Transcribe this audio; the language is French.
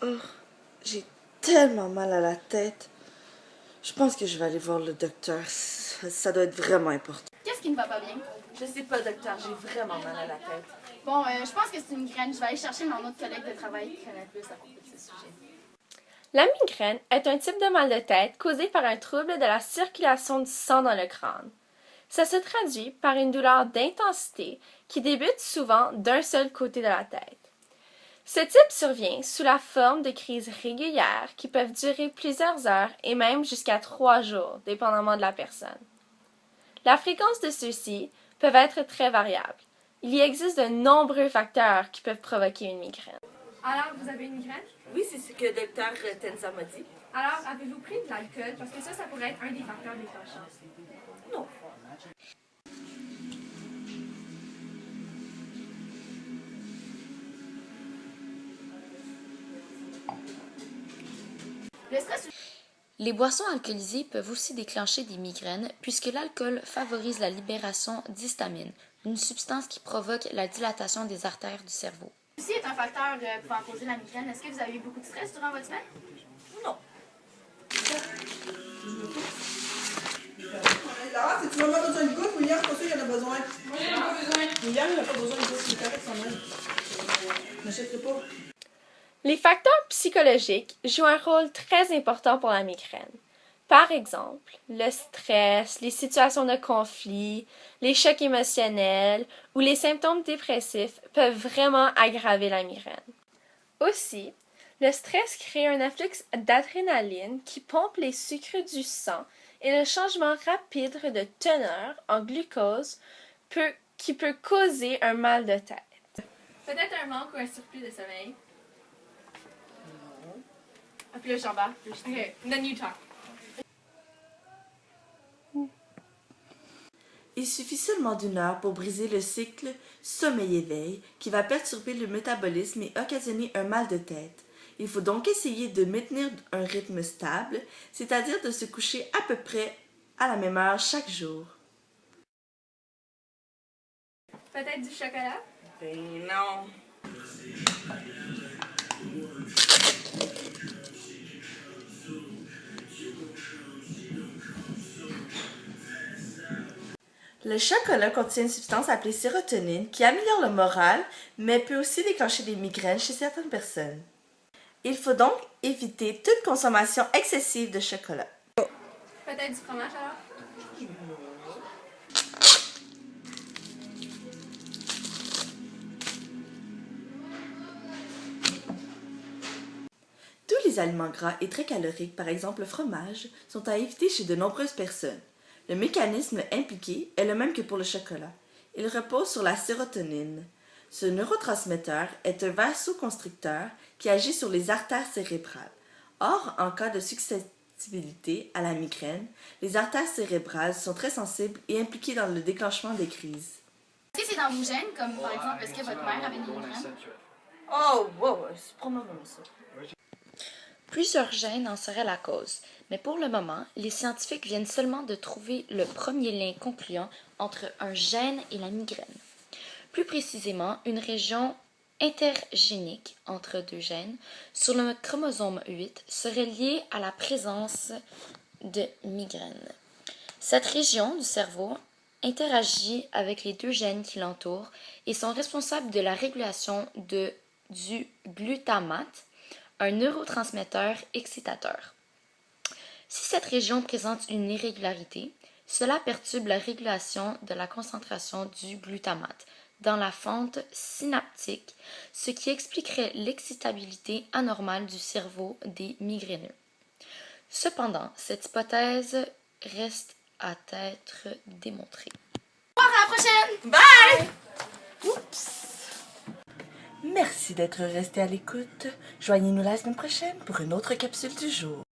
Oh, j'ai tellement mal à la tête. Je pense que je vais aller voir le docteur. Ça doit être vraiment important. Qu'est-ce qui ne va pas bien? Je sais pas, docteur, j'ai vraiment mal à la tête. Bon, je pense que c'est une migraine. Je vais aller chercher mon autre collègue de travail qui connaît plus à propos de ce sujet. La migraine est un type de mal de tête causé par un trouble de la circulation du sang dans le crâne. Ça se traduit par une douleur d'intensité qui débute souvent d'un seul côté de la tête. Ce type survient sous la forme de crises régulières qui peuvent durer plusieurs heures et même jusqu'à 3 jours, dépendamment de la personne. La fréquence de ceux-ci peuvent être très variables. Il y existe de nombreux facteurs qui peuvent provoquer une migraine. Alors, vous avez une migraine? Oui, c'est ce que docteur Tenza m'a dit. Alors, avez-vous pris de l'alcool? Parce que ça pourrait être un des facteurs déclenchants. Non. Le stress. Les boissons alcoolisées peuvent aussi déclencher des migraines puisque l'alcool favorise la libération d'histamine, une substance qui provoque la dilatation des artères du cerveau. Ceci est un facteur pouvant causer la migraine. Est-ce que vous avez eu beaucoup de stress durant votre semaine? Non. Là, si tu n'as pas besoin de gouttes, William, pour ça, il en a besoin. Moi, j'en ai pas besoin. William, il n'a pas besoin de gouttes, il est correct, son même. Je n'achèterai pas. Les facteurs psychologiques jouent un rôle très important pour la migraine. Par exemple, le stress, les situations de conflit, les chocs émotionnels ou les symptômes dépressifs peuvent vraiment aggraver la migraine. Aussi, le stress crée un afflux d'adrénaline qui pompe les sucres du sang et le changement rapide de teneur en glucose qui peut causer un mal de tête. Peut-être un manque ou un surplus de sommeil. Ah, puis là, j'embarque. Okay, then you talk. Il suffit seulement d'1 heure pour briser le cycle sommeil-éveil qui va perturber le métabolisme et occasionner un mal de tête. Il faut donc essayer de maintenir un rythme stable, c'est-à-dire de se coucher à peu près à la même heure chaque jour. Peut-être du chocolat? Ben non. Le chocolat contient une substance appelée sérotonine qui améliore le moral, mais peut aussi déclencher des migraines chez certaines personnes. Il faut donc éviter toute consommation excessive de chocolat. Peut-être du fromage alors? Tous les aliments gras et très caloriques, par exemple le fromage, sont à éviter chez de nombreuses personnes. Le mécanisme impliqué est le même que pour le chocolat. Il repose sur la sérotonine. Ce neurotransmetteur est un vasoconstricteur qui agit sur les artères cérébrales. Or, en cas de susceptibilité à la migraine, les artères cérébrales sont très sensibles et impliquées dans le déclenchement des crises. Est-ce que c'est dans vos gènes, comme par exemple, est-ce que votre mère avait des migraines? Oh, wow, c'est probablement ça. Plusieurs gènes en seraient la cause, mais pour le moment, les scientifiques viennent seulement de trouver le premier lien concluant entre un gène et la migraine. Plus précisément, une région intergénique entre 2 gènes sur le chromosome 8 serait liée à la présence de migraine. Cette région du cerveau interagit avec les 2 gènes qui l'entourent et sont responsables de la régulation du glutamate, un neurotransmetteur excitateur. Si cette région présente une irrégularité, cela perturbe la régulation de la concentration du glutamate dans la fente synaptique, ce qui expliquerait l'excitabilité anormale du cerveau des migraineux. Cependant, cette hypothèse reste à être démontrée. À la prochaine! Bye! Oups! Merci d'être resté à l'écoute. Joignez-nous la semaine prochaine pour une autre capsule du jour.